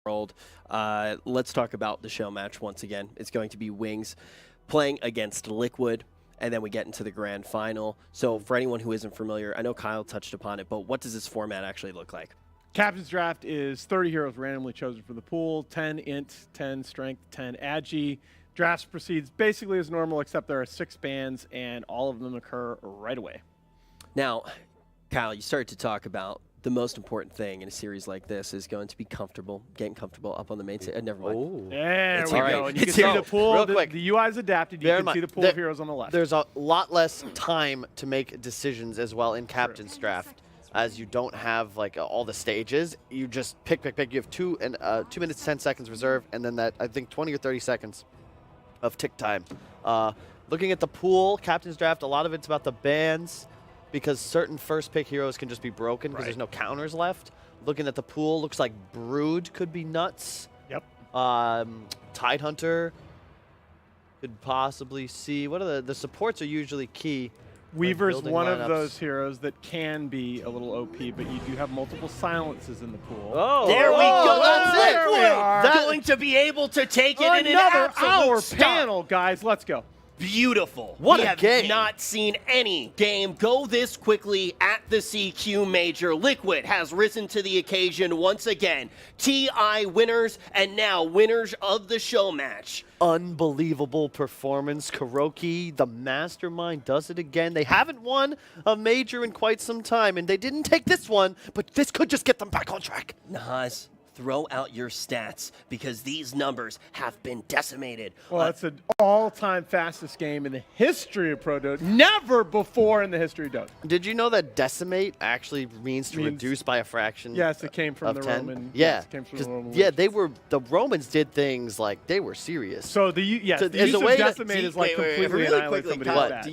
world. Let's talk about the show match once again. It's going to be Wings playing against Liquid, and then we get into the grand final. So for anyone who isn't familiar, I know Kyle touched upon it, but what does this format actually look like? Captain's Draft is 30 heroes randomly chosen for the pool, 10 int, 10 strength, 10 agi. Drafts proceeds basically as normal, except there are 6 bans, and all of them occur right away. Now, Kyle, you started to talk about the most important thing in a series like this is going to be getting comfortable up on the main stage. Never mind. Oh. There we right. go. And you can see the pool. Real quick. The UI is adapted. You can see the pool of heroes on the left. There's a lot less time to make decisions as well in Captain's Draft, as you don't have like all the stages. You just pick. You have 2 minutes 10 seconds reserve, and then that I think 20 or 30 seconds of tick time. Looking at the pool, Captain's Draft, a lot of it's about the bans, because certain first pick heroes can just be broken because there's no counters left. Looking at the pool, looks like Brood could be nuts. Yep. Tidehunter could possibly see. What are the supports are usually key. Weaver's building one lineups. of those heroes that can be a little OP, but you do have multiple silences in the pool. Oh, There we go. That's it. There we are. Going to be able to take it in an Another absolute hour stop. panel, guys. Let's go. Beautiful. What we a have game. not seen any game go this quickly at the CQ Major. Liquid has risen to the occasion once again. TI winners and now winners of the show match. Unbelievable performance. Kuroki, the mastermind, does it again. They haven't won a major in quite some time, and they didn't take this one, but this could just get them back on track. Nas, throw out your stats because these numbers have been decimated. Well, that's an all-time fastest game in the history of Pro Dota. Never before in the history of Dota. Did you know that decimate actually means to reduce by a fraction? Yes, it came from of the 10? Roman. Yeah, yes, it came from the Roman yeah, legions. the Romans did things like they were serious. So the use as a of way to- decimate is like completely annihilate somebody's Kyle, stat.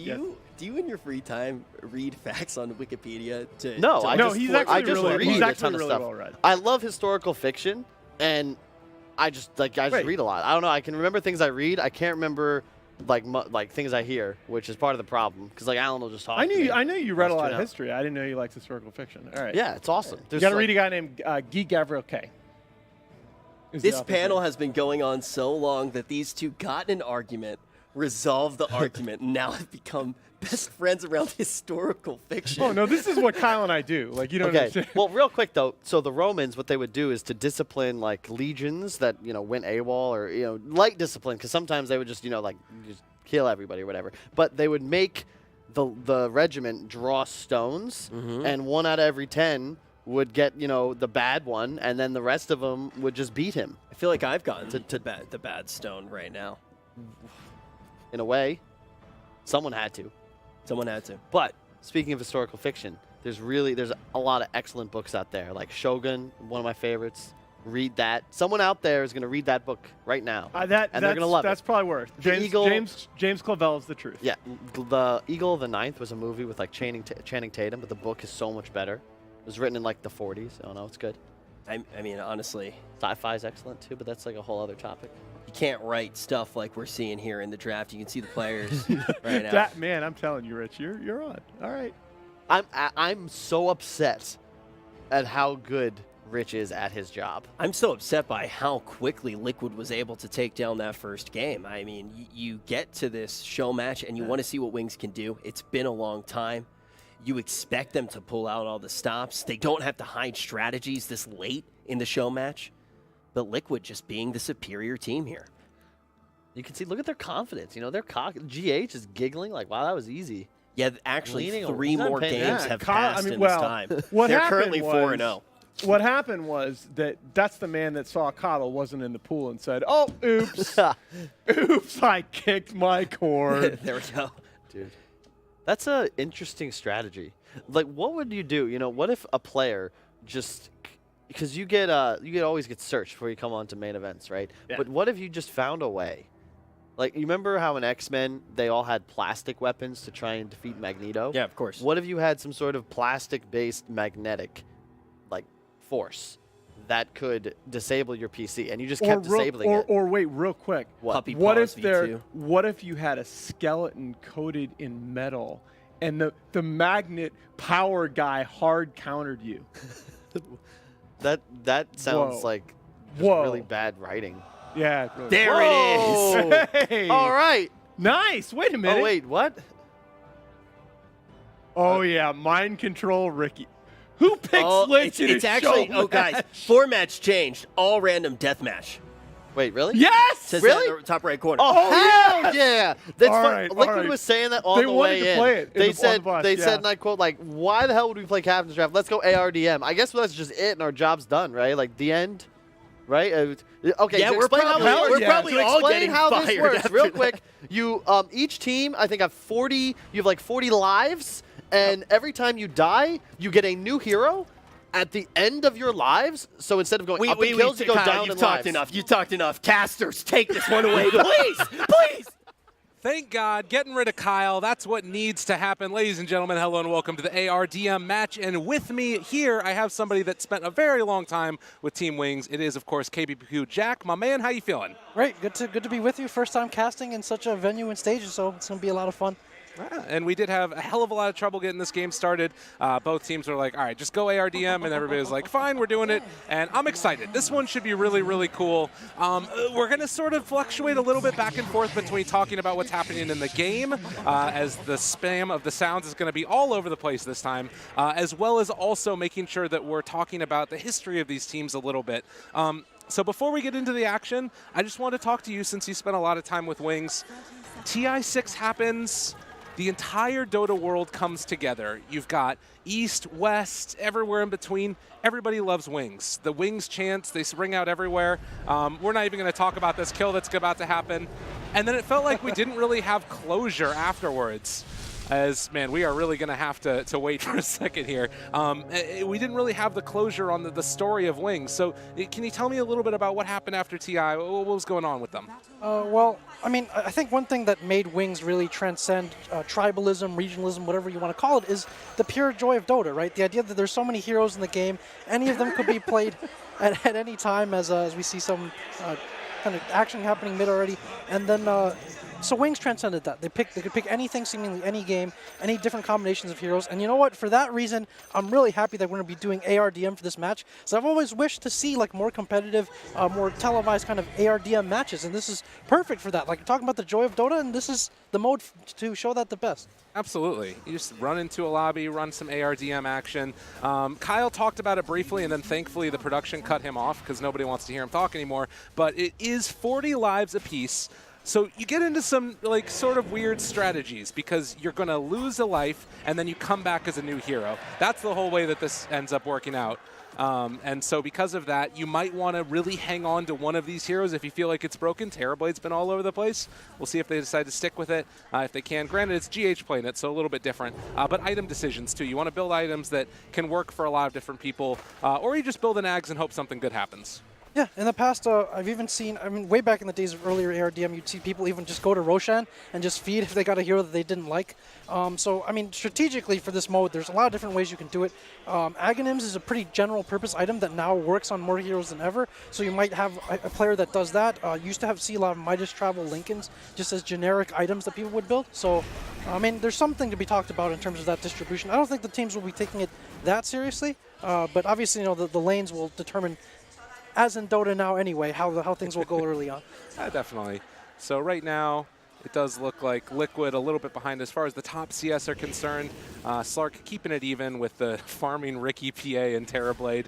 do you in your free time read facts on Wikipedia? No, to I No, just he's I actually just really, read he's a actually ton of really stuff. well read. I love historical fiction, and I just read a lot. I don't know. I can remember things I read. I can't remember like things I hear, which is part of the problem. Because like Alan will just talk. I knew you read a lot of out. history. I didn't know you liked historical fiction. All right. Yeah, it's awesome. You got to read a guy named Guy Gabriel K. This panel has been going on so long that these two got in an argument, resolved the argument, and now have become best friends around historical fiction. Oh no, this is what Kyle and I do. Like you don't Okay. understand. Well, real quick though, so the Romans, what they would do is to discipline like legions that went AWOL or light discipline, because sometimes they would just just kill everybody or whatever. But they would make the regiment draw stones, and 1 out of every 10 would get the bad one, and then the rest of them would just beat him. I feel like I've gotten to the bad stone right now. In a way, someone had to. Someone had to. But speaking of historical fiction, there's a lot of excellent books out there. Like Shogun, one of my favorites. Read that. Someone out there is going to read that book right now, and they're going to love That's it. probably worth. The James Clavell is the truth. Yeah, the Eagle of the Ninth was a movie with like Channing Tatum, but the book is so much better. It was written in like the 40s. Oh no, it's good. I mean, honestly, Sci-fi is excellent too, but that's like a whole other topic. you can't write stuff like we're seeing here in the draft. You can see the players right now. Man, I'm telling you, Rich, you're on. All right. I'm so upset at how good Rich is at his job. I'm so upset by how quickly Liquid was able to take down that first game. I mean, you get to this show match and you want to see what Wings can do. It's been a long time. You expect them to pull out all the stops. They don't have to hide strategies this late in the show match. But Liquid just being the superior team here. You can see, look at their confidence. Their GH is giggling like, wow, that was easy. Yeah, actually, Leaning 3 he's not more paying games attention. have Kyle- passed I mean, in well, this time. what They're happened currently 4-0. What happened was that's the man that saw Coddle wasn't in the pool and said, "Oh, oops, oops, I kicked my cord." There we go. Dude, that's an interesting strategy. Like, what would you do? What if a player just, because you always get searched before you come on to main events, right? Yeah. But what if you just found a way? Like, you remember how in X-Men they all had plastic weapons to try and defeat Magneto? Yeah, of course. What if you had some sort of plastic-based magnetic, like, force that could disable your PC, and you just kept disabling it? Or wait, real quick. What? Puppy What paws if V2. What if you had a skeleton coated in metal, and the magnet power guy hard countered you? That sounds Whoa. like Just Whoa. really bad writing. Yeah. It really There it is. Whoa. Hey. All right. Nice. Wait a minute. Oh, wait, what? Oh, yeah. Mind control Ricky. Who picks Oh, Lich in it's a actually, show guys, match? format's changed. All random deathmatch. Wait, really? Yes! Says Really? that in the top right corner. Oh, hell yeah! That's All fun. right, all Liquid right. was saying that on They the wanted way to in. play it They on said, the bus, they yeah. said, and I quote, like, why the hell would we play Captain's Draft? Let's go ARDM. I guess that's just it, and our job's done, right? Like the end, right? Okay. Yeah, to we're explain how probably- this we're works, probably to all explain getting how this fired works, after real that. quick. You each team, I think, have 40. You have like 40 lives, and every time you die, you get a new hero. At the end of your lives, so instead of going up in kills, you go Kyle, down you've in talked lives. enough. You've talked enough. Casters, take this one away, please, please. Thank God, getting rid of Kyle. That's what needs to happen. Ladies and gentlemen, hello and welcome to the ARDM match. And with me here, I have somebody that spent a very long time with Team Wings. It is, of course, KBPQ Jack. My man, how you feeling? Great, good to be with you. First time casting in such a venue and stage, so it's going to be a lot of fun. Yeah, and we did have a hell of a lot of trouble getting this game started. Both teams were like, all right, just go ARDM, and everybody was like, fine, we're doing it. And I'm excited. This one should be really, really cool. We're going to sort of fluctuate a little bit back and forth between talking about what's happening in the game, as the spam of the sounds is going to be all over the place this time, as well as also making sure that we're talking about the history of these teams a little bit. So before we get into the action, I just want to talk to you since you spent a lot of time with Wings. TI6 happens. The entire Dota world comes together. You've got East, West, everywhere in between. Everybody loves Wings. The Wings chants, they ring out everywhere. We're not even going to talk about this kill that's about to happen. And then it felt like we didn't really have closure afterwards. As, man, we are really going to have to wait for a second here. We didn't really have the closure on the story of Wings. So can you tell me a little bit about what happened after TI? What was going on with them? Well, I mean, I think one thing that made Wings really transcend tribalism, regionalism, whatever you want to call it, is the pure joy of Dota, right? The idea that there's so many heroes in the game, any of them could be played at any time, as we see some kind of action happening mid already, and then. So Wings transcended that. They could pick anything, seemingly any game, any different combinations of heroes. And you know what? For that reason, I'm really happy that we're going to be doing ARDM for this match. So I've always wished to see like more competitive, more televised kind of ARDM matches, and this is perfect for that. Like you're talking about the joy of Dota, and this is the mode to show that the best. Absolutely. You just run into a lobby, run some ARDM action. Kyle talked about it briefly, and then thankfully the production cut him off because nobody wants to hear him talk anymore. But it is 40 lives apiece. So you get into some like sort of weird strategies because you're going to lose a life and then you come back as a new hero. That's the whole way that this ends up working out. And so because of that, you might want to really hang on to one of these heroes if you feel like it's broken. Terrorblade's been all over the place. We'll see if they decide to stick with it, if they can. Granted, it's GH playing it, so a little bit different. But item decisions, too. You want to build items that can work for a lot of different people, or you just build an Ags and hope something good happens. Yeah, in the past, I've even seen, I mean, way back in the days of earlier ARDM, you'd see people even just go to Roshan and just feed if they got a hero that they didn't like. So, I mean, strategically for this mode, there's a lot of different ways you can do it. Aghanims is a pretty general purpose item that now works on more heroes than ever. So you might have a player that does that. Used to see a lot of Midas Travel Lincolns just as generic items that people would build. So, I mean, there's something to be talked about in terms of that distribution. I don't think the teams will be taking it that seriously, but obviously, you know, the lanes will determine, as in Dota now anyway, how things will go early on. Definitely. So right now, it does look like Liquid a little bit behind as far as the top CS are concerned. Slark keeping it even with the farming Ricky, PA, and Terrorblade.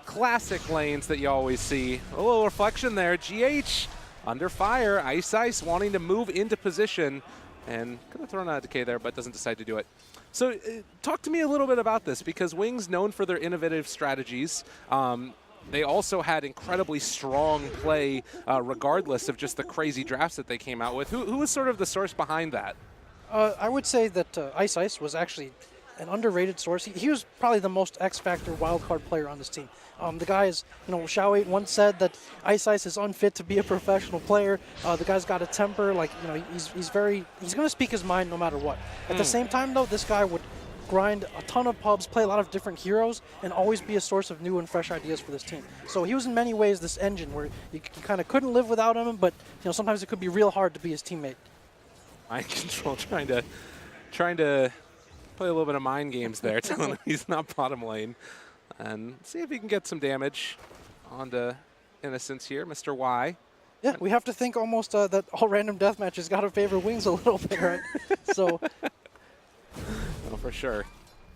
Classic lanes that you always see. A little reflection there. GH under fire. Ice wanting to move into position. And could have thrown out a decay there, but doesn't decide to do it. So talk to me a little bit about this, because Wings known for their innovative strategies. They also had incredibly strong play, regardless of just the crazy drafts that they came out with. Who was sort of the source behind that? I would say that Ice was actually an underrated source. He was probably the most X-Factor wildcard player on this team. The guy is, you know, Shao8 once said that Ice is unfit to be a professional player. The guy's got a temper, like, you know, he's going to speak his mind no matter what. At the same time, though, this guy would grind a ton of pubs, play a lot of different heroes, and always be a source of new and fresh ideas for this team. So he was in many ways this engine where you kind of couldn't live without him, but, you know, sometimes it could be real hard to be his teammate. Mind control, trying to play a little bit of mind games there, telling him he's not bottom lane, and see if he can get some damage onto Innocence here, Mr. Y. Yeah, we have to think almost that all random deathmatch has got to favor Wings a little bit, right? So, Oh, for sure.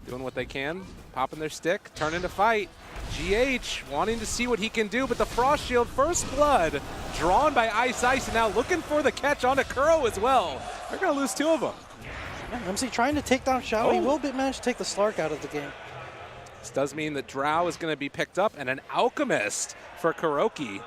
Doing what they can, popping their stick, turning to fight. GH wanting to see what he can do, but the Frost Shield, first blood, drawn by Ice, and now looking for the catch onto Kuro as well. They're going to lose 2 of them. yeah, MC trying to take down Shadow. He will manage to take the Slark out of the game. This does mean that Drow is going to be picked up, and an Alchemist for Kuroki.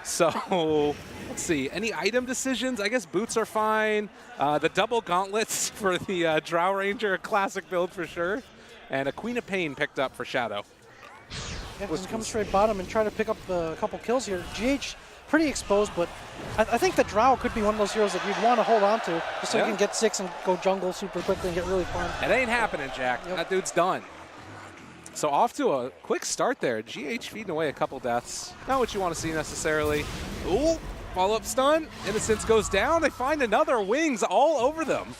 So, let's see. Any item decisions? I guess boots are fine. The double gauntlets for the Drow Ranger, a classic build for sure. And a Queen of Pain picked up for Shadow. Yeah, doesn't come straight bottom and try to pick up a couple kills here. GH pretty exposed, but I think the Drow could be one of those heroes that you'd want to hold on to just so you can get 6 and go jungle super quickly and get really fun. It ain't happening, Jack. Yep. That dude's done. So off to a quick start there. GH feeding away a couple deaths. Not what you want to see necessarily. Ooh, follow-up stun. Innocence goes down. They find another. Wings all over them.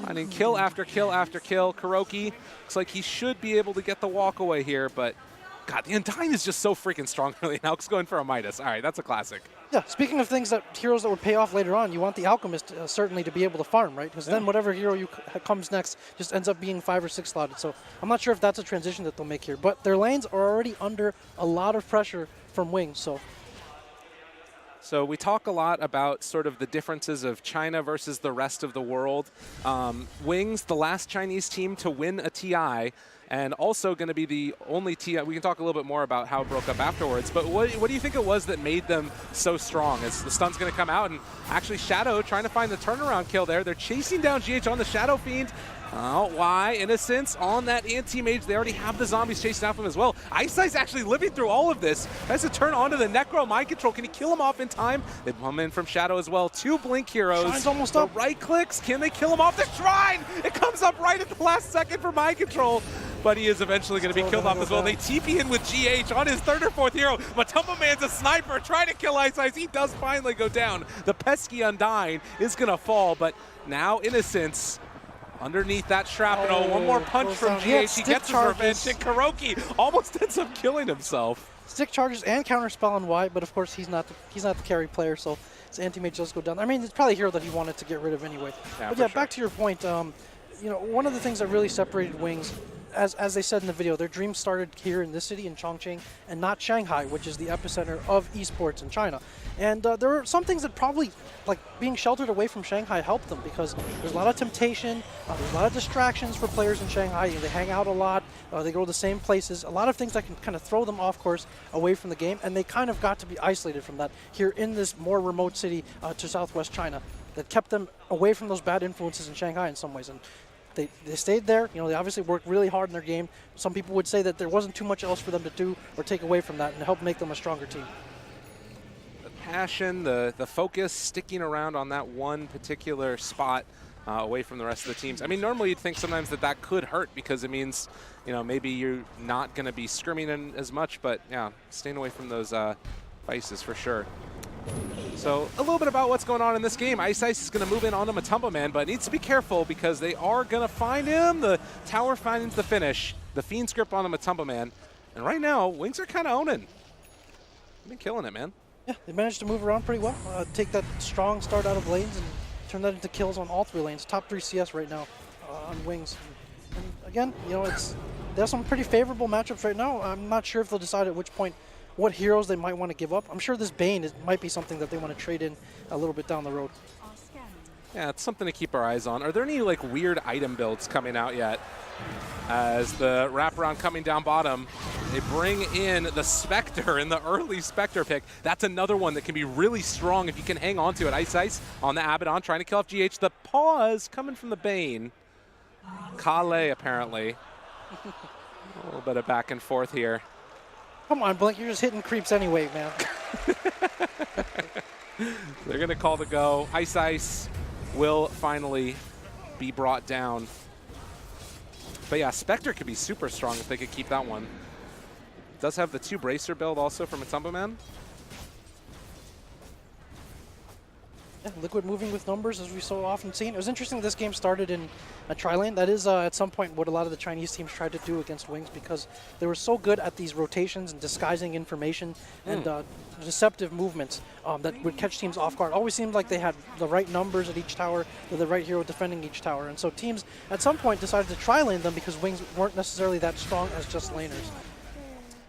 Finding kill after kill after kill. Kuroki looks like he should be able to get the walk away here, but God, the Undyne is just so freaking strong early. Now it's going for a Midas. All right, that's a classic. Yeah, speaking of things heroes that would pay off later on, you want the Alchemist certainly to be able to farm, right? Because then whatever hero comes next just ends up being 5 or 6 slotted. So I'm not sure if that's a transition that they'll make here. But their lanes are already under a lot of pressure from Wings. So we talk a lot about sort of the differences of China versus the rest of the world. Wings, the last Chinese team to win a TI, and also going to be the only TI. We can talk a little bit more about how it broke up afterwards, but what do you think it was that made them so strong? As the stun's going to come out, and actually Shadow trying to find the turnaround kill there. They're chasing down GH on the Shadow Fiend. Oh, why? Innocence on that anti-mage. They already have the zombies chasing after him as well. Ice actually living through all of this. Tries to turn onto the Necro mind control. Can he kill him off in time? They come in from Shadow as well. 2 Blink heroes. Shrine's almost the up. right clicks. Can they kill him off the Shrine? It comes up right at the last second for mind control. But he is eventually going to be killed off as well. They TP in with GH on his 3rd or 4th hero. Matumba Man's a sniper trying to kill Ice. He does finally go down. The pesky Undyne is going to fall, but now Innocence underneath that shrapnel. One more punch from GH. He gets his revenge, and Kuroki almost ends up killing himself. Stick charges and counterspell on Y, but of course he's not the carry player, so his anti-mage does go down. I mean, it's probably a hero that he wanted to get rid of anyway. Yeah, but yeah, sure. back to your point. You know, one of the things that really separated Wings, as they said in the video, their dream started here in this city in Chongqing and not Shanghai, which is the epicenter of esports in China. And there are some things that probably, like being sheltered away from Shanghai, helped them because there's a lot of temptation, there's a lot of distractions for players in Shanghai. You know, they hang out a lot, they go to the same places, a lot of things that can kind of throw them off course away from the game, and they kind of got to be isolated from that here in this more remote city to southwest China that kept them away from those bad influences in Shanghai in some ways. And they stayed there. You know, they obviously worked really hard in their game. Some people would say that there wasn't too much else for them to do or take away from that and help make them a stronger team. The passion, the focus, sticking around on that one particular spot away from the rest of the teams. I mean, normally you'd think sometimes that could hurt because it means, you know, maybe you're not going to be scrimming in as much, but yeah, staying away from those vices for sure. So a little bit about what's going on in this game. Ice is going to move in onto Matumba Man, but needs to be careful because they are going to find him. The tower finds the finish. The Fiend script on the Matumba Man. And right now, Wings are kind of owning. They've been killing it, man. Yeah, they managed to move around pretty well. Take that strong start out of lanes and turn that into kills on all 3 lanes. Top 3 CS right now on Wings. And again, you know, there's some pretty favorable matchups right now. I'm not sure if they'll decide at which point what heroes they might want to give up. I'm sure this Bane might be something that they want to trade in a little bit down the road. Yeah, it's something to keep our eyes on. Are there any like weird item builds coming out yet? As the wraparound coming down bottom, they bring in the Spectre in the early Spectre pick. That's another one that can be really strong if you can hang on to it. Ice on the Abaddon trying to kill off GH. The pause coming from the Bane. Kale apparently. A little bit of back and forth here. Come on, Blink, you're just hitting creeps anyway, man. They're going to call the go. Ice will finally be brought down. But yeah, Spectre could be super strong if they could keep that one. Does have the 2 Bracer build also from Matumba Man. Yeah, Liquid moving with numbers, as we've so often seen. It was interesting this game started in a tri-lane. That is, at some point, what a lot of the Chinese teams tried to do against Wings, because they were so good at these rotations and disguising information and deceptive movements that would catch teams off guard. Always seemed like they had the right numbers at each tower, with the right hero defending each tower. And so teams, at some point, decided to tri-lane them because Wings weren't necessarily that strong as just laners.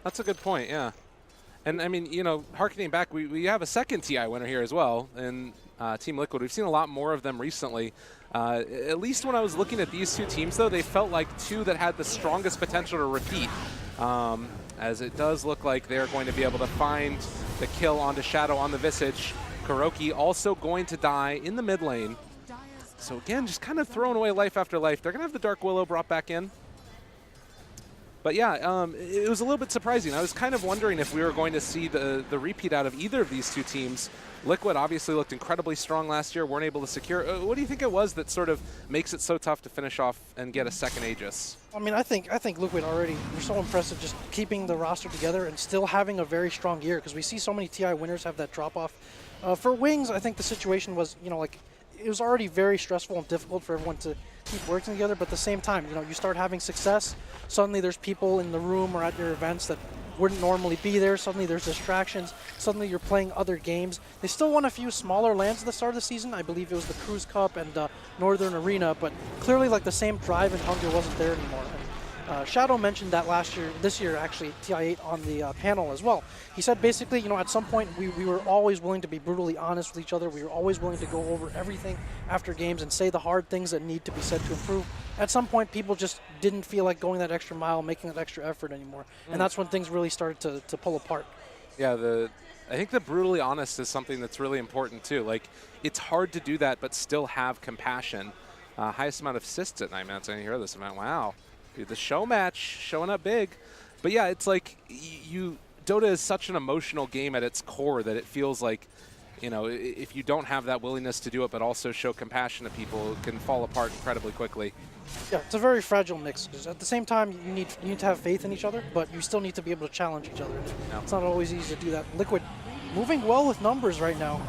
That's a good point, yeah. And I mean, you know, harkening back, we have a second TI winner here as well in Team Liquid. We've seen a lot more of them recently. At least when I was looking at these two teams, though, they felt like two that had the strongest potential to repeat. As it does look like they're going to be able to find the kill onto Shadow on the Visage. Kuroki also going to die in the mid lane. So again, just kind of throwing away life after life. They're going to have the Dark Willow brought back in. But yeah, it was a little bit surprising. I was kind of wondering if we were going to see the repeat out of either of these two teams. Liquid obviously looked incredibly strong last year, weren't able to secure. What do you think it was that sort of makes it so tough to finish off and get a second Aegis? I mean, I think Liquid already were so impressive just keeping the roster together and still having a very strong year, because we see so many TI winners have that drop off. For Wings, I think the situation was, you know, like, it was already very stressful and difficult for everyone to keep working together, but at the same time, you know, you start having success, suddenly there's people in the room or at your events that wouldn't normally be there, suddenly there's distractions, suddenly you're playing other games. They still won a few smaller lands at the start of the season. I believe it was the Cruise Cup and Northern Arena, but clearly like the same drive and hunger wasn't there anymore. Shadow mentioned that this year actually, TI8 on the panel as well. He said basically, you know, at some point we were always willing to be brutally honest with each other. We were always willing to go over everything after games and say the hard things that need to be said to improve. At some point, people just didn't feel like going that extra mile, making that extra effort anymore. And that's when things really started to pull apart. Yeah, I think the brutally honest is something that's really important too. Like, it's hard to do that, but still have compassion. Highest amount of assists at 9 minutes. I didn't hear this amount. Wow. Dude, the Showmatch showing up big. But yeah, it's like Dota is such an emotional game at its core that it feels like, you know, if you don't have that willingness to do it but also show compassion to people, it can fall apart incredibly quickly. Yeah, it's a very fragile mix. 'Cause at the same time, you need to have faith in each other, but you still need to be able to challenge each other. No. It's not always easy to do that. Liquid moving well with numbers right now.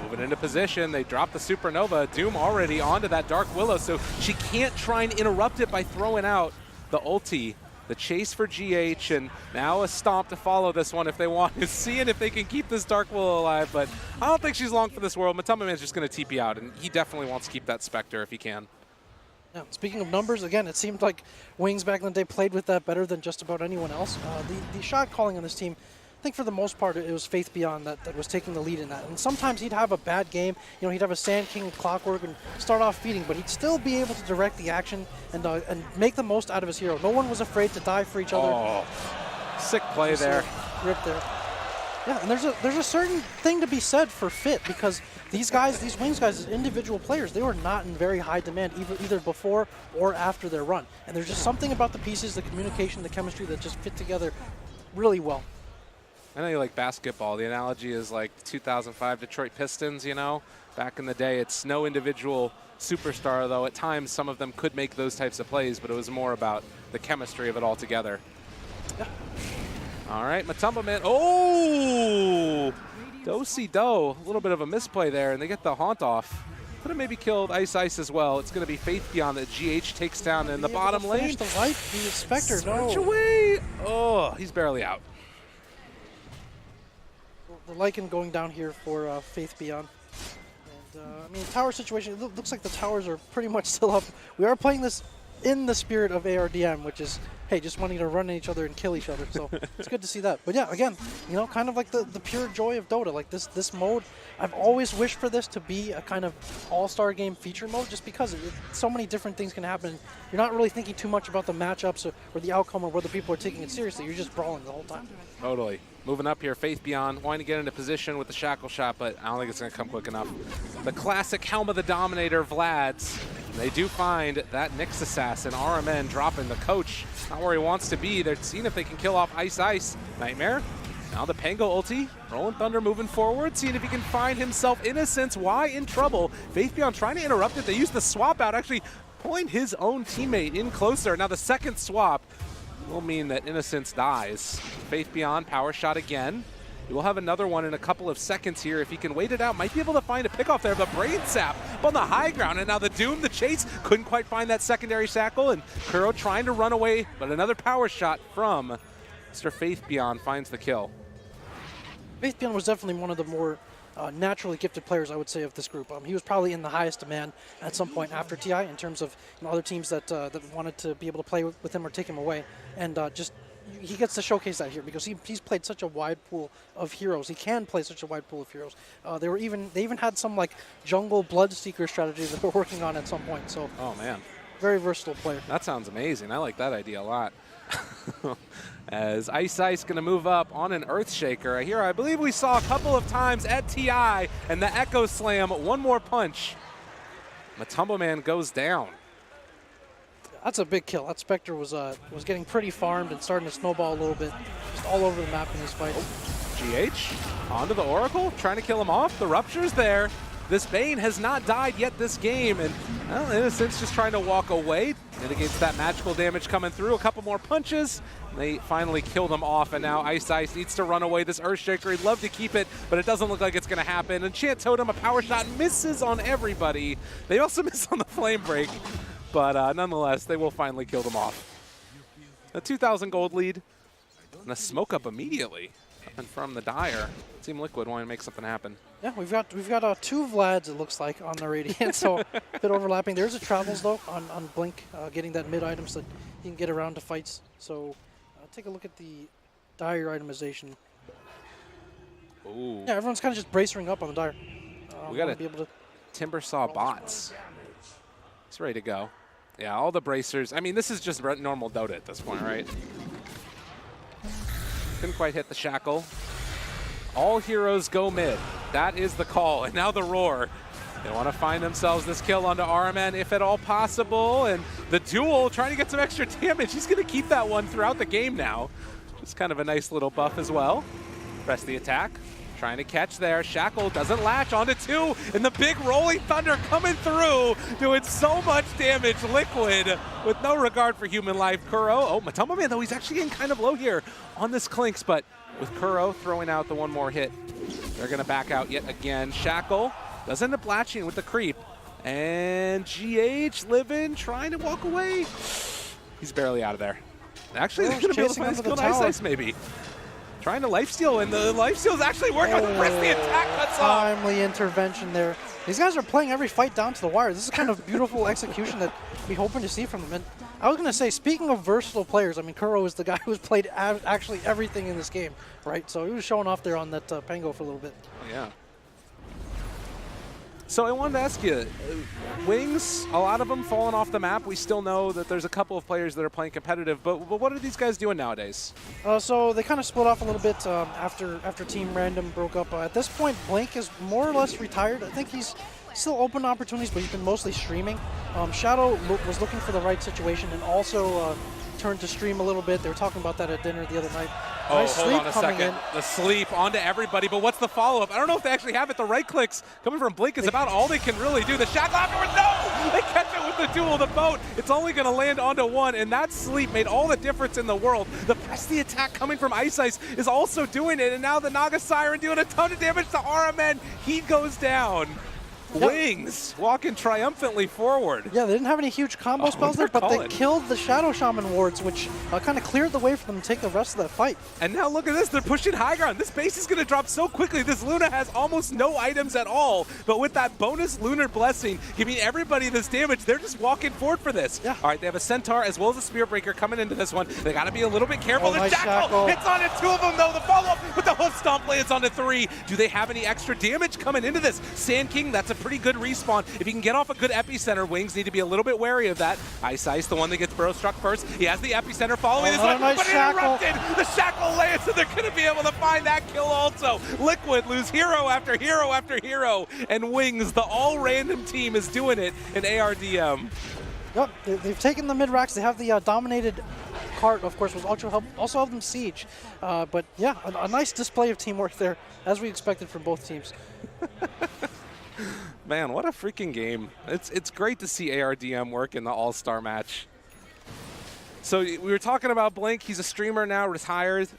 Moving into position, they drop the Supernova. Doom already onto that Dark Willow, so she can't try and interrupt it by throwing out the ulti. The chase for GH, and now a stomp to follow this one if they want to. Seeing if they can keep this Dark Willow alive, but I don't think she's long for this world. Matamba Man's just going to TP out, and he definitely wants to keep that Spectre if he can. Yeah, speaking of numbers, again, it seemed like Wings back in the day played with that better than just about anyone else. The shot calling on this team, I think for the most part, it was Faith Beyond that was taking the lead in that. And sometimes he'd have a bad game, you know, he'd have a Sand King Clockwork and start off feeding, but he'd still be able to direct the action and make the most out of his hero. No one was afraid to die for each other. Oh, sick play there. Rip there. Yeah, and there's a certain thing to be said for fit, because these guys, these Wings guys, as individual players, they were not in very high demand either before or after their run. And there's just something about the pieces, the communication, the chemistry that just fit together really well. I know you like basketball. The analogy is like the 2005 Detroit Pistons, you know? Back in the day, it's no individual superstar, though at times some of them could make those types of plays, but it was more about the chemistry of it all together. Yeah. All right, Matamba Man. Oh! Do-si-do. A little bit of a misplay there, and they get the haunt off. Could have maybe killed Ice Ice as well. It's going to be Faith Beyond that GH takes down in the bottom lane. The life, the Spectre, no. Switch away. Oh, he's barely out. The Lycan going down here for Faith Beyond. And, I mean, tower situation, it looks like the towers are pretty much still up. We are playing this in the spirit of ARDM, which is, hey, just wanting to run at each other and kill each other. So it's good to see that. But yeah, again, you know, kind of like the pure joy of Dota. Like this mode, I've always wished for this to be a kind of all-star game feature mode, just because so many different things can happen. You're not really thinking too much about the matchups or the outcome or whether people are taking it seriously. You're just brawling the whole time. Totally. Moving up here, Faith Beyond, wanting to get into position with the Shackle Shot, but I don't think it's going to come quick enough. The classic Helm of the Dominator, Vlad's. They do find that Nyx Assassin, RMN dropping the coach. Not where he wants to be. They're seeing if they can kill off Ice Ice. Nightmare. Now the Pango ulti. Rolling Thunder moving forward, seeing if he can find himself Innocence. Why in trouble? Faith Beyond trying to interrupt it. They use the swap out, actually pulling his own teammate in closer. Now the second swap will mean that Innocence dies. Faith Beyond, power shot again. We'll have another one in a couple of seconds here. If he can wait it out, might be able to find a pickoff there. The brain sap up on the high ground, and now the Doom, the chase, couldn't quite find that secondary shackle, and Kuro trying to run away, but another power shot from Mr. Faith Beyond finds the kill. Faith Beyond was definitely one of the more naturally gifted players, I would say, of this group. He was probably in the highest demand at some point after TI in terms of other teams that wanted to be able to play with him or take him away, and just he gets to showcase that here because he's played such a wide pool of heroes. He can play such a wide pool of heroes. They even had some like jungle Bloodseeker strategy that they're working on at some point. So, oh man, very versatile player. That sounds amazing. I like that idea a lot. As Ice going to move up on an Earthshaker. Here, I believe we saw a couple of times at TI, and the Echo Slam, one more punch. Matumbo Man goes down. That's a big kill. That Spectre was getting pretty farmed and starting to snowball a little bit, just all over the map in these fights. GH onto the Oracle, trying to kill him off. The Rupture's there. This Bane has not died yet this game, and well, Innocent's just trying to walk away. Mitigates that magical damage coming through. A couple more punches. They finally killed him off, and now Ice needs to run away. This Earthshaker, he'd love to keep it, but it doesn't look like it's going to happen. And Chant Totem, a power shot, misses on everybody. They also miss on the Flame Break, but nonetheless, they will finally kill them off. A 2,000 gold lead, and a smoke up immediately. Coming from the Dire. Team Liquid wanting to make something happen. Yeah, we've got two Vlads, it looks like, on the Radiant, so a bit overlapping. There's a Travels, though, on Blink, getting that mid item so that he can get around to fights. So take a look at the Dire itemization. Ooh. Yeah, everyone's kind of just bracing up on the Dire. We got to be able to Timbersaw bots. He's ready to go. Yeah, all the bracers. I mean, this is just normal Dota at this point, right? Couldn't quite hit the shackle. All heroes go mid. That is the call. And now the roar. They want to find themselves this kill onto RMN if at all possible. And the duel trying to get some extra damage. He's going to keep that one throughout the game now. Just kind of a nice little buff as well. Press the attack. Trying to catch there. Shackle doesn't latch onto 2. And the big rolling thunder coming through. Doing so much damage. Liquid with no regard for human life. Kuro. Oh, Matumbo Man, though, he's actually getting kind of low here on this Clinks. But with Kuro throwing out the one more hit, they're going to back out yet again. Shackle does end up latching with the creep. And GH living, trying to walk away. He's barely out of there. Actually, they're going to be able to find skilled Ice maybe. Trying to lifesteal, and the lifesteal is actually working. Press the attack cuts off. Timely intervention there. These guys are playing every fight down to the wire. This is kind of beautiful execution that we're hoping to see from them. And I was going to say, speaking of versatile players, I mean, Kuro is the guy who's played actually everything in this game, right? So he was showing off there on that Pango for a little bit. Oh, yeah. So I wanted to ask you, Wings, a lot of them falling off the map. We still know that there's a couple of players that are playing competitive, but what are these guys doing nowadays? So they kind of split off a little bit after Team Random broke up. At this point, Blink is more or less retired. I think he's still open to opportunities, but he's been mostly streaming. Shadow was looking for the right situation and also turned to stream a little bit. They were talking about that at dinner the other night. Oh, nice hold sleep on a coming second. in. The sleep onto everybody, but what's the follow-up? I don't know if they actually have it. The right clicks coming from Blink is about all they can really do. The shackle afterwards, no! They catch it with the duel, the boat. It's only going to land onto one, and that sleep made all the difference in the world. The press the attack coming from Ice is also doing it, and now the Naga Siren doing a ton of damage to RMN. He goes down. Yep. Wings walking triumphantly forward. Yeah, they didn't have any huge combo spells there, but they killed the Shadow Shaman wards, which kind of cleared the way for them to take the rest of that fight. And now look at this, they're pushing high ground. This base is going to drop so quickly. This Luna has almost no items at all, but with that bonus Lunar Blessing giving everybody this damage, they're just walking forward for this. Yeah. All right, they have a Centaur as well as a Spear Breaker coming into this one. They got to be a little bit careful. Oh, The nice Shackle hits onto 2 of them, though. The follow-up with the Hoof Stomp lands onto 3. Do they have any extra damage coming into this? Sand King, that's a pretty good respawn. If he can get off a good epicenter, Wings need to be a little bit wary of that. Ice, the one that gets burrow struck first. He has the epicenter following this one, nice but shackle. interrupted. The shackle lands, and they're going to be able to find that kill also. Liquid lose hero after hero after hero, and Wings, the all-random team, is doing it in ARDM. Yep, they've taken the mid-racks. They have the dominated cart, of course, was also helped them siege. But yeah, a nice display of teamwork there, as we expected from both teams. Man, what a freaking game. It's great to see ARDM work in the All-Star match. So we were talking about Blink. He's a streamer now, retired.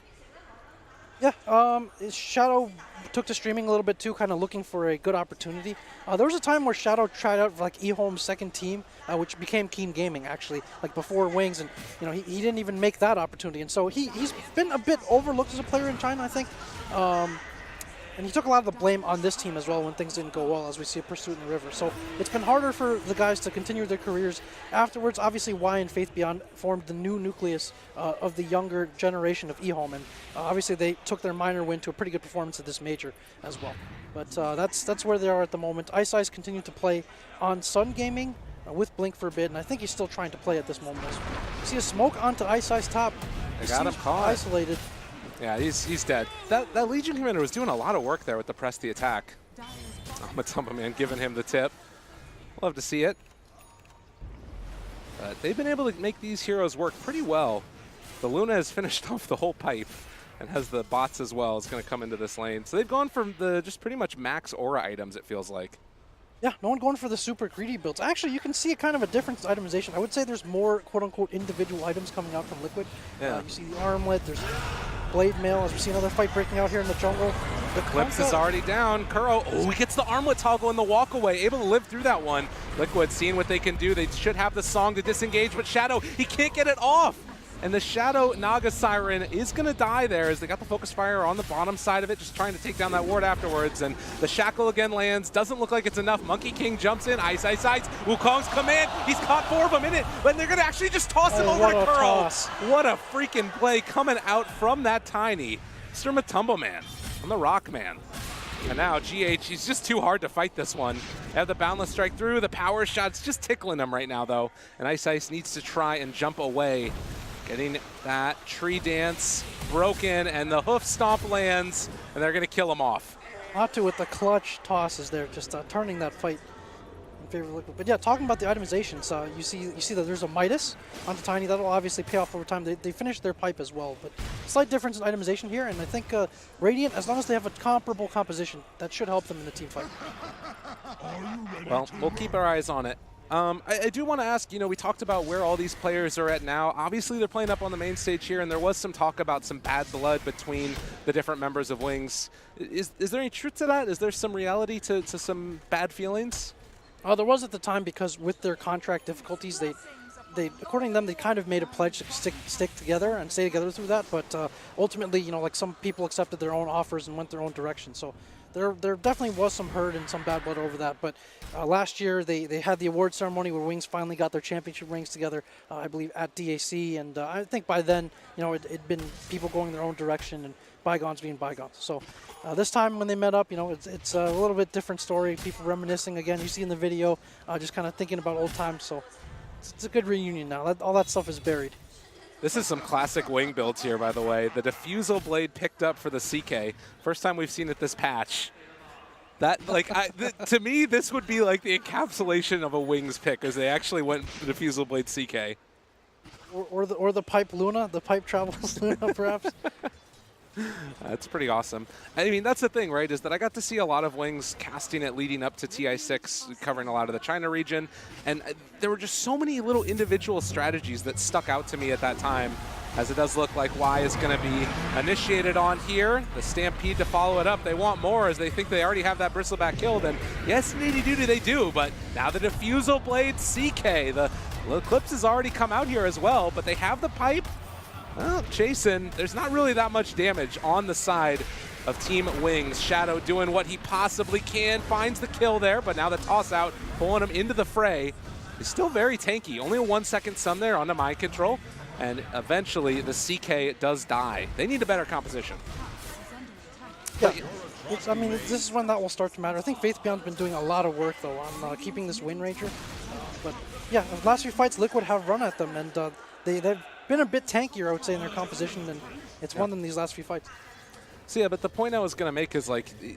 Yeah, Shadow took to streaming a little bit too, kind of looking for a good opportunity. There was a time where Shadow tried out for like eHome's second team, which became Keen Gaming actually, like before Wings, and he didn't even make that opportunity, and so he's been a bit overlooked as a player in China, I think. And he took a lot of the blame on this team as well when things didn't go well, as we see Pursuit in the River. So it's been harder for the guys to continue their careers afterwards. Obviously, Y and Faith Beyond formed the new nucleus of the younger generation of eHome, and obviously they took their minor win to a pretty good performance at this major as well. But that's where they are at the moment. Ice continued to play on Sun Gaming with Blink for a bit, and I think he's still trying to play at this moment. See a smoke onto Ice top. They got him caught. Isolated. Yeah, he's dead. That Legion Commander was doing a lot of work there with the press the attack. Matumba Man giving him the tip. Love to see it. But they've been able to make these heroes work pretty well. The Luna has finished off the whole pipe and has the bots as well. It's going to come into this lane. So they've gone from the just pretty much max aura items, it feels like. Yeah, no one going for the super greedy builds. Actually, you can see a kind of a difference in itemization. I would say there's more quote-unquote individual items coming out from Liquid. Yeah. You see the armlet, there's blade mail, as we see another fight breaking out here in the jungle. The Clips is already down. Kuro, he gets the armlet toggle in the walk away, able to live through that one. Liquid seeing what they can do. They should have the song to disengage, but Shadow, he can't get it off. And the Shadow Naga Siren is going to die there as they got the focus fire on the bottom side of it, just trying to take down that ward afterwards. And the Shackle again lands. Doesn't look like it's enough. Monkey King jumps in. Ice. Wukong's command. He's caught 4 of them in it. But they're going to actually just toss him over to Kuro. What a freaking play coming out from that Tiny. Mr. Matumbo Man from the Rock Man. And now GH, he's just too hard to fight this one. They have the Boundless Strike through. The power shot's just tickling him right now, though. And Ice needs to try and jump away. Getting that tree dance broken, and the hoof stomp lands, and they're going to kill him off. Atu with the clutch tosses there, just turning that fight in favor of Liquid. But yeah, talking about the itemizations, you see that there's a Midas onto Tiny. That'll obviously pay off over time. They finished their pipe as well, but slight difference in itemization here, and I think Radiant, as long as they have a comparable composition, that should help them in the team fight. Well, we'll keep our eyes on it. I do want to ask, we talked about where all these players are at now. Obviously, they're playing up on the main stage here, and there was some talk about some bad blood between the different members of Wings. Is there any truth to that? Is there some reality to some bad feelings? There was at the time, because with their contract difficulties, they according to them, they kind of made a pledge to stick together and stay together through that. But ultimately, like some people accepted their own offers and went their own direction. So there definitely was some hurt and some bad blood over that. But last year, they had the award ceremony where Wings finally got their championship rings together, I believe, at DAC. And I think by then, it'd been people going their own direction and bygones being bygones. So this time when they met up, it's a little bit different story. People reminiscing again. You see in the video, just kind of thinking about old times. So it's a good reunion now. All that stuff is buried. This is some classic Wing builds here, by the way. The Diffusal Blade picked up for the CK. First time we've seen it this patch. That, to me, this would be like the encapsulation of a Wings pick, as they actually went the Diffusal Blade CK. Or the Pipe Luna, the Pipe Travels Luna, perhaps. That's pretty awesome. I mean, that's the thing, right, is that I got to see a lot of Wings casting it leading up to TI6, covering a lot of the China region, and there were just so many little individual strategies that stuck out to me at that time, as it does look like Y is going to be initiated on here. The Stampede to follow it up. They want more, as they think they already have that Bristleback killed, and yes, indeedy they do, but now the Diffusal Blade CK. The Eclipse has already come out here as well, but they have the pipe. Well, Jason, there's not really that much damage on the side of Team Wings. Shadow doing what he possibly can, finds the kill there, but now the toss out, pulling him into the fray. He's still very tanky. Only a 1-second stun there on the mind control, and eventually the CK does die. They need a better composition. Yeah, I mean, this is when that will start to matter. I think Faith Beyond's been doing a lot of work, though, on keeping this win ranger. But yeah, the last few fights, Liquid have run at them, and they've been a bit tankier, I would say, in their composition, and it's won them these last few fights. So yeah, but the point I was going to make is,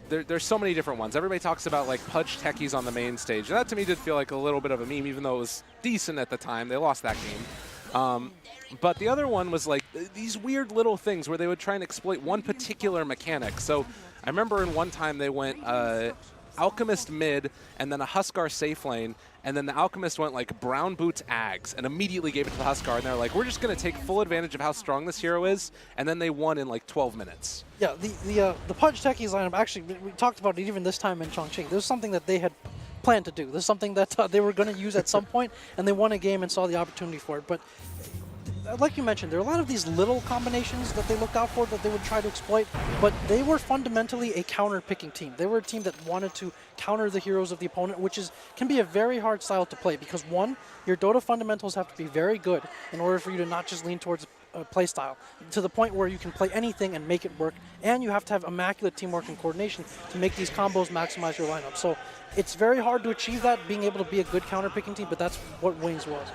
there's so many different ones. Everybody talks about, Pudge techies on the main stage. And that, to me, did feel like a little bit of a meme, even though it was decent at the time. They lost that game. But the other one was, these weird little things where they would try and exploit one particular mechanic. So I remember in one time they went, I Alchemist mid, and then a Huskar safe lane, and then the Alchemist went like Brown Boots Ags and immediately gave it to the Huskar, and they're like, we're just going to take full advantage of how strong this hero is, and then they won in like 12 minutes. Yeah, the Pudge Techies lineup, actually, we talked about it even this time in Chongqing. This was something that they had planned to do. This is something that they were going to use at some point, and they won a game and saw the opportunity for it. But like you mentioned, there are a lot of these little combinations that they looked out for that they would try to exploit, but they were fundamentally a counter-picking team. They were a team that wanted to counter the heroes of the opponent, which can be a very hard style to play because, one, your Dota fundamentals have to be very good in order for you to not just lean towards a play style to the point where you can play anything and make it work, and you have to have immaculate teamwork and coordination to make these combos maximize your lineup. So it's very hard to achieve that, being able to be a good counter-picking team, but that's what Wings was.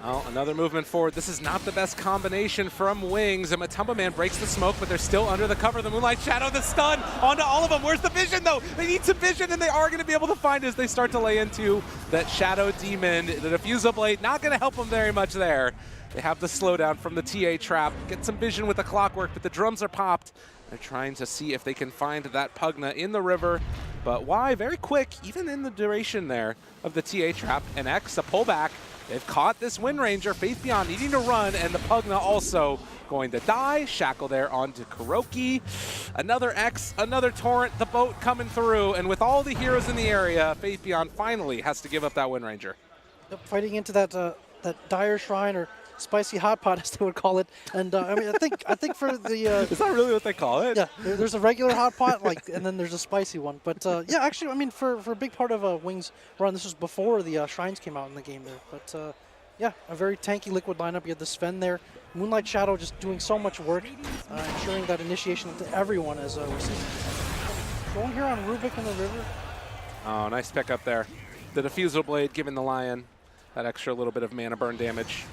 Well, another movement forward. This is not the best combination from Wings. And Matumba Man breaks the smoke, but they're still under the cover of the Moonlight Shadow. The stun onto all of them. Where's the vision, though? They need some vision, and they are going to be able to find it as they start to lay into that Shadow Demon. The Diffusal Blade not going to help them very much there. They have the slowdown from the TA trap. Get some vision with the clockwork, but the drums are popped. They're trying to see if they can find that Pugna in the river. But why? Very quick, even in the duration there of the TA trap. And X, a pullback. They've caught this Wind Ranger, Faith Beyond needing to run, and the Pugna also going to die. Shackle there onto Kuroki. Another X, another Torrent, the boat coming through, and with all the heroes in the area, Faith Beyond finally has to give up that Wind Ranger. Yep, fighting into that dire shrine, or spicy hot pot as they would call it. And I mean, I think for the is that really what they call it? Yeah, there's a regular hot pot, and then there's a spicy one. But yeah, actually, I mean, for a big part of Wings' run, this was before the shrines came out in the game there. But yeah, a very tanky Liquid lineup. You had the Sven there, Moonlight Shadow just doing so much work, ensuring that initiation to everyone as we see. Going here on Rubik in the river. Oh, nice pick up there. The Diffusal Blade giving the Lion that extra little bit of mana burn damage.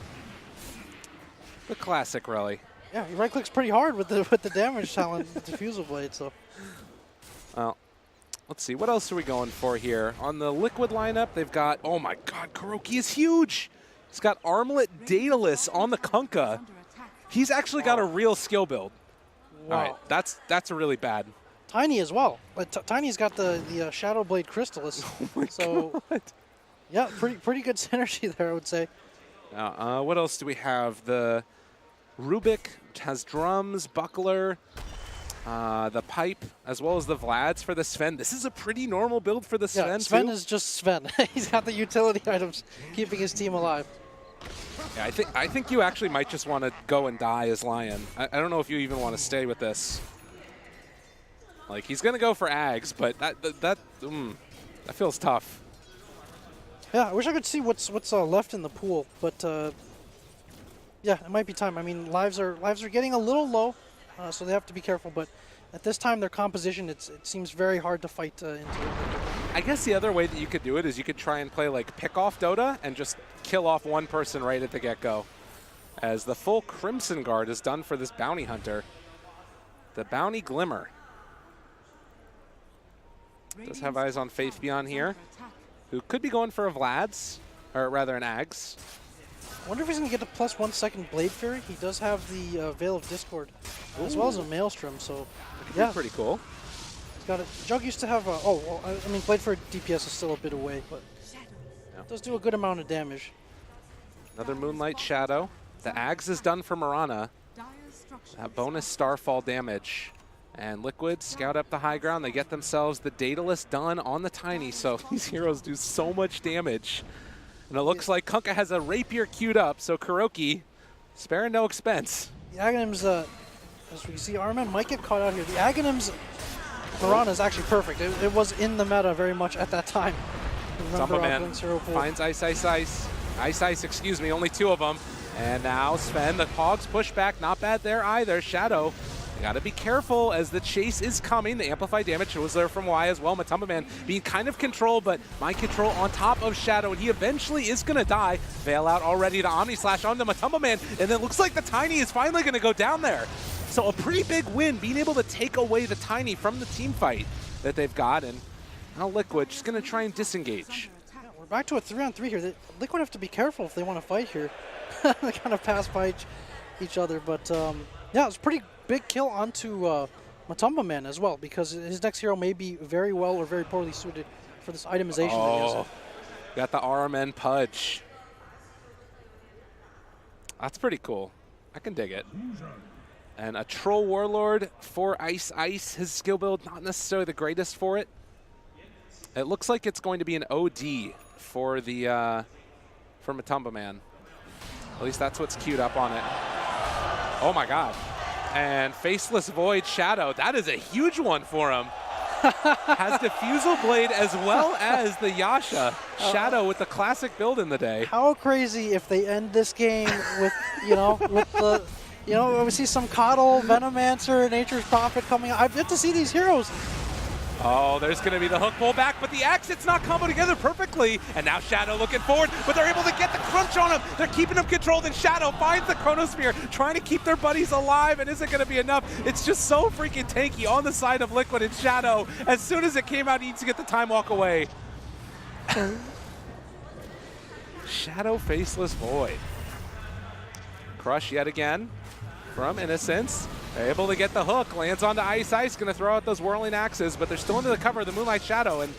The classic Relly. Yeah, he right clicks pretty hard with the damage talent, the Diffusal Blade. So, well, let's see. What else are we going for here? On the Liquid lineup, they've got, oh my God, Kuroki is huge. He's got Armlet Daedalus on the Kunkka. He's actually got a real skill build. wow. All right, that's a really bad. Tiny as well. But Tiny's got the Shadow Blade Crystallis. Oh my God. Yeah, pretty good synergy there, I would say. What else do we have? The Rubik has drums, buckler, the pipe, as well as the Vlads for the Sven. This is a pretty normal build for the Sven, Yeah, Sven too. is just Sven. He's got the utility items keeping his team alive. Yeah, I think you actually might just want to go and die as Lion. I don't know if you even want to stay with this. Like, he's going to go for Ags, but that feels tough. Yeah, I wish I could see what's left in the pool, but yeah, it might be time. I mean, lives are getting a little low, so they have to be careful. But at this time, their composition, it seems very hard to fight into it. I guess the other way that you could do it is you could try and play like pick-off Dota and just kill off one person right at the get-go. As the full Crimson Guard is done for this Bounty Hunter. The Bounty Glimmer. Does have eyes on Faith Beyond here, who could be going for a Vlad's, or rather an Ags. I wonder if he's going to get a +1 second Blade Fury. He does have the Veil of Discord, as well as a Maelstrom, so yeah. Pretty cool. He's got it. Jug used to have a, I mean, Blade Fury DPS is still a bit away, but it does do a good amount of damage. Another Moonlight Shadow. The Ags is done for Mirana. That bonus Starfall damage. And Liquid scout up the high ground. They get themselves the Daedalus done on the Tiny, so these heroes do so much damage. And it looks like Kunkka has a Rapier queued up, so Kuroki sparing no expense. The Aghanims, as we see, Arman might get caught out here. The Aghanims Mirana is actually perfect. It was in the meta very much at that time. Man finds Ice, excuse me, only two of them. And now Sven, the Hogs push back, not bad there either. Shadow, you gotta be careful as the chase is coming. The amplified damage was there from Y as well. Matumba Man being kind of controlled, but mind control on top of Shadow, and he eventually is gonna die. Veil out already to Omni Slash onto Matumba Man, and then looks like the Tiny is finally gonna go down there. So a pretty big win, being able to take away the Tiny from the team fight that they've got, and now Liquid just gonna try and disengage. Yeah, we're back to a 3-on-3 here. Liquid have to be careful if they want to fight here. They kind of pass by each other, but yeah, it was a pretty big kill onto Matumba Man as well, because his next hero may be very well or very poorly suited for this itemization that he has. Oh, got the RMN Pudge. That's pretty cool. I can dig it. And a Troll Warlord for Ice Ice. His skill build, not necessarily the greatest for it. It looks like it's going to be an OD for the for Matumba Man. At least that's what's queued up on it. Oh my God. And Faceless Void Shadow. That is a huge one for him. Has Diffusal Blade as well as the Yasha. Shadow with the classic build in the day. How crazy if they end this game with, with the, we see some Coddle, Venomancer, Nature's Prophet coming out. I've yet to see these heroes. Oh, there's going to be the hook pull back, but the Exit's not combo together perfectly. And now Shadow looking forward, but they're able to get the crunch on him. They're keeping him controlled, and Shadow finds the Chronosphere, trying to keep their buddies alive, and isn't going to be enough. It's just so freaking tanky on the side of Liquid and Shadow. As soon as it came out, he needs to get the time walk away. Shadow Faceless Void. Crush yet again from Innocence. They're able to get the hook, lands onto Ice Ice, going to throw out those whirling axes, but they're still under the cover of the Moonlight Shadow, and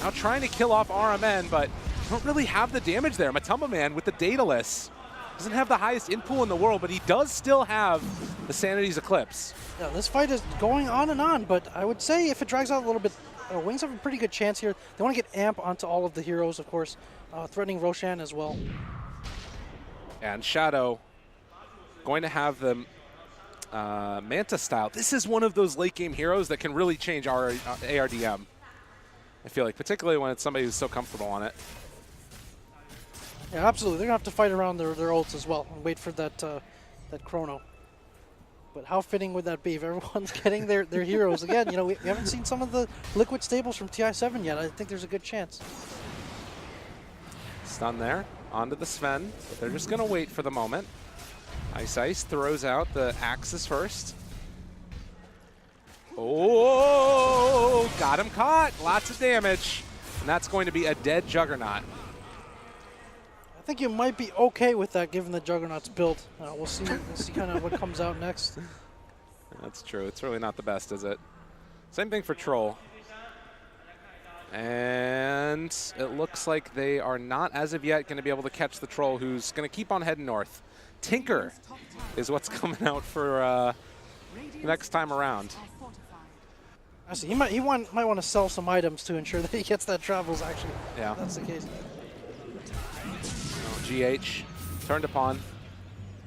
now trying to kill off RMN, but don't really have the damage there. Matumba Man with the Daedalus doesn't have the highest in pool in the world, but he does still have the Sanity's Eclipse. Yeah, this fight is going on and on, but I would say if it drags out a little bit, Wings have a pretty good chance here. They want to get Amp onto all of the heroes, of course, threatening Roshan as well. And Shadow going to have them Manta style. This is one of those late game heroes that can really change our ARDM. I feel like, particularly when it's somebody who's so comfortable on it. Yeah, absolutely. They're gonna have to fight around their ults as well and wait for that that chrono. But how fitting would that be if everyone's getting their heroes again? We haven't seen some of the Liquid stables from TI7 yet. I think there's a good chance. Stun there onto the Sven, but they're just gonna wait for the moment. Ice Ice throws out the axes first. Oh, got him caught. Lots of damage. And that's going to be a dead Juggernaut. I think you might be okay with that given the Juggernaut's build. We'll see kind of what comes out next. That's true. It's really not the best, is it? Same thing for Troll. And it looks like they are not, as of yet, going to be able to catch the Troll, who's going to keep on heading north. Tinker is what's coming out for next time around. I see. He might want to sell some items to ensure that he gets that travels. Actually, yeah, that's the case. GH turned upon.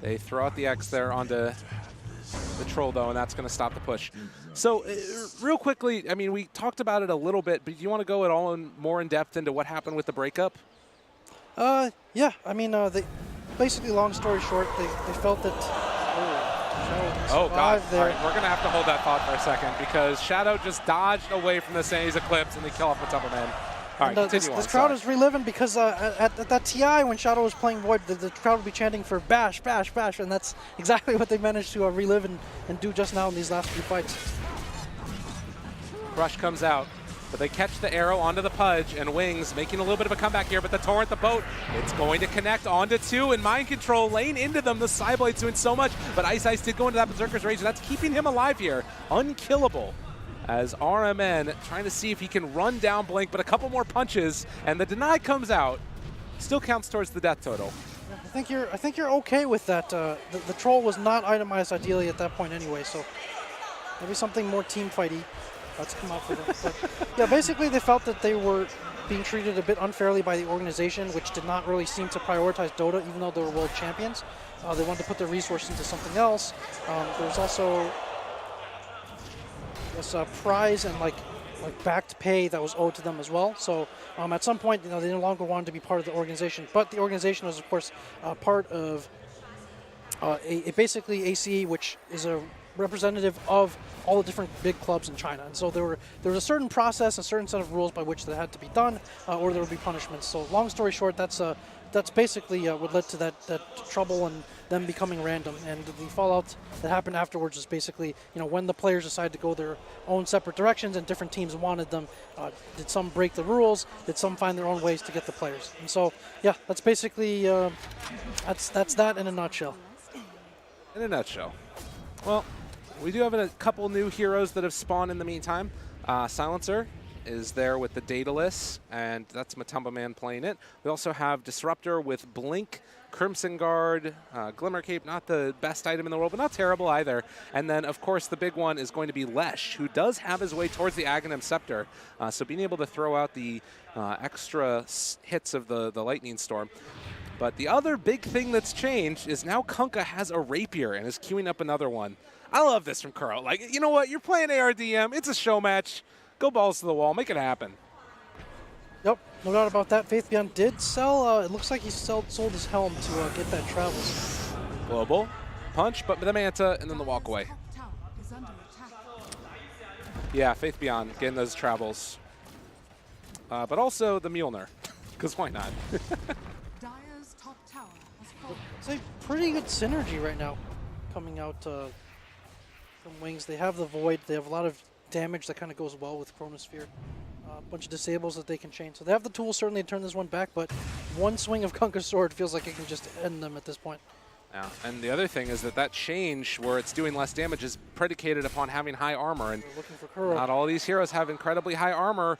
They throw out the X there onto the Troll though, and that's going to stop the push. So real quickly, I mean, we talked about it a little bit, but do you want to go at all more in depth into what happened with the breakup? Yeah. I mean, they. Basically, long story short, they felt that oh God! All right, we're gonna have to hold that thought for a second because Shadow just dodged away from the Sanity's Eclipse and they kill off Matumba Man. All right, continue on. This crowd is reliving because at that TI when Shadow was playing Void, the crowd would be chanting for bash, bash, bash, and that's exactly what they managed to relive and do just now in these last few fights. Crush comes out. But they catch the arrow onto the Pudge, and Wings making a little bit of a comeback here, but the Torrent, the boat, it's going to connect onto two, and Mind Control lane into them. The Psyblade's doing so much, but Ice Ice did go into that Berserker's Rage, and that's keeping him alive here. Unkillable. As RMN trying to see if he can run down Blink, but a couple more punches, and the deny comes out. Still counts towards the death total. I think you're okay with that. The Troll was not itemized ideally at that point anyway, so maybe something more team fighty. Let's come out for them. But yeah, basically they felt that they were being treated a bit unfairly by the organization, which did not really seem to prioritize Dota, even though they were world champions. They wanted to put their resources into something else. There was also this prize and like backed pay that was owed to them as well. So at some point, they no longer wanted to be part of the organization. But the organization was, of course, part of basically ACE, which is a representative of all the different big clubs in China. And so there was a certain process, a certain set of rules by which that had to be done, or there would be punishments. So long story short, that's basically what led to that trouble and them becoming random. And the fallout that happened afterwards is basically, when the players decided to go their own separate directions and different teams wanted them, did some break the rules? Did some find their own ways to get the players? And so, yeah, that's basically, that's that in a nutshell. In a nutshell. Well, We do have a couple new heroes that have spawned in the meantime. Silencer is there with the Daedalus, and that's Matumba Man playing it. We also have Disruptor with Blink, Crimson Guard, Glimmer Cape, not the best item in the world, but not terrible either. And then, of course, the big one is going to be Lesh, who does have his way towards the Aghanim Scepter. So being able to throw out the extra hits of the Lightning Storm. But the other big thing that's changed is now Kunkka has a Rapier and is queuing up another one. I love this from Kuro. Like, you know what? You're playing ARDM. It's a show match. Go balls to the wall. Make it happen. Yep, no doubt about that. Faith Beyond did sell. It looks like he sold his helm to get that Travels. Global. Punch, but the Manta, and then the walk away. Yeah, Faith Beyond getting those Travels. But also the Mjolnir, because why not? It's a pretty good synergy right now coming out from Wings. They have the Void. They have a lot of damage that kind of goes well with Chronosphere. A bunch of disables that they can chain. So they have the tools certainly to turn this one back, but one swing of Kunkka's sword feels like it can just end them at this point. Yeah, and the other thing is that change where it's doing less damage is predicated upon having high armor, and looking for Kuro. Not all these heroes have incredibly high armor.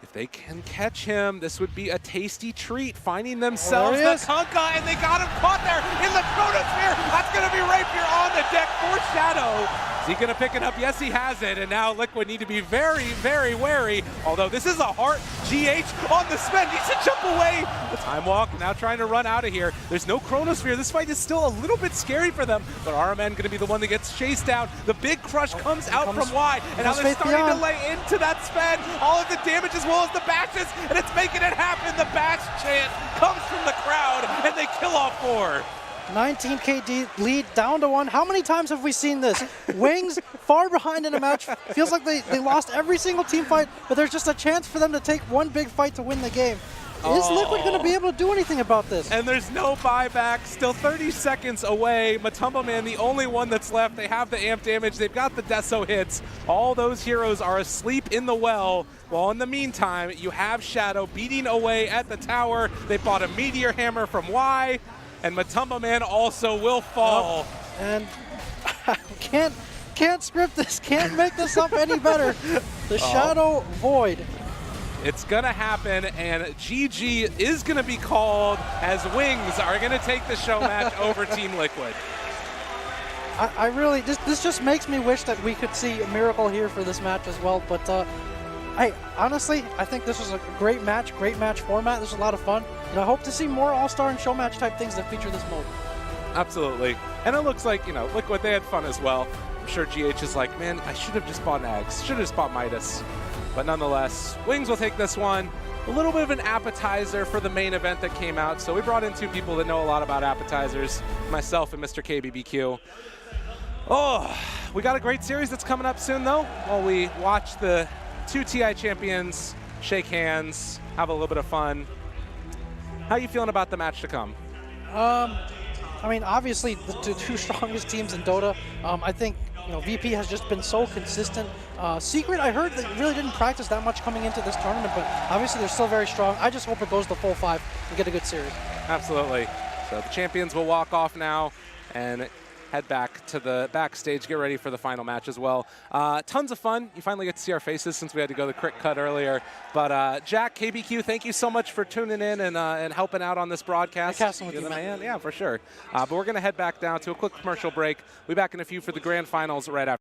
If they can catch him, this would be a tasty treat, finding themselves the Kunkka, and they got him caught there in the Chronosphere. That's going to be Rapier on the deck for Shadow. Is he going to pick it up? Yes, he has it, and now Liquid need to be very, very wary, although this is a heart. GH on the spin, needs to jump away. The Time Walk now trying to run out of here. There's no Chronosphere. This fight is still a little bit scary for them, but RMN going to be the one that gets chased down. The big crush comes out from Y, and now they're starting to lay into that spin. All of the damage as well as the bashes, and it's making it happen. The bash chant comes from the crowd, and they kill off 4. 19 KD lead down to 1. How many times have we seen this? Wings far behind in a match. Feels like they lost every single team fight, but there's just a chance for them to take one big fight to win the game. Is Liquid going to be able to do anything about this? And there's no buyback. Still 30 seconds away. Matumba Man, the only one that's left. They have the amp damage. They've got the Deso hits. All those heroes are asleep in the well. While in the meantime, you have Shadow beating away at the tower. They bought a Meteor Hammer from Y. And Matumba Man also will fall. And can't script this, can't make this up any better. The Shadow Void. It's going to happen, and GG is going to be called as Wings are going to take the show match over Team Liquid. I really, this just makes me wish that we could see a miracle here for this match as well. But honestly, I think this was a great match format. This was a lot of fun. And I hope to see more All-Star and show match type things that feature this mode. Absolutely. And it looks like, Liquid, they had fun as well. I'm sure GH is like, man, I should have just bought Nags. Should have just bought Midas. But nonetheless, Wings will take this one. A little bit of an appetizer for the main event that came out. So we brought in 2 people that know a lot about appetizers, myself and Mr. KBBQ. Oh, we got a great series that's coming up soon, though, while we watch the 2 TI champions shake hands, have a little bit of fun. How are you feeling about the match to come? I mean, obviously, the 2 strongest teams in Dota. I think VP has just been so consistent. Secret, I heard that really didn't practice that much coming into this tournament, but obviously they're still very strong. I just hope it goes the full 5 and get a good series. Absolutely. So the champions will walk off now and head back to the backstage, get ready for the final match as well. Tons of fun. You finally get to see our faces since we had to go the crit cut earlier. But Jack, KBQ, thank you so much for tuning in and helping out on this broadcast. Casting with you, man. Yeah, for sure. But we're going to head back down to a quick commercial break. We'll be back in a few for the grand finals right after.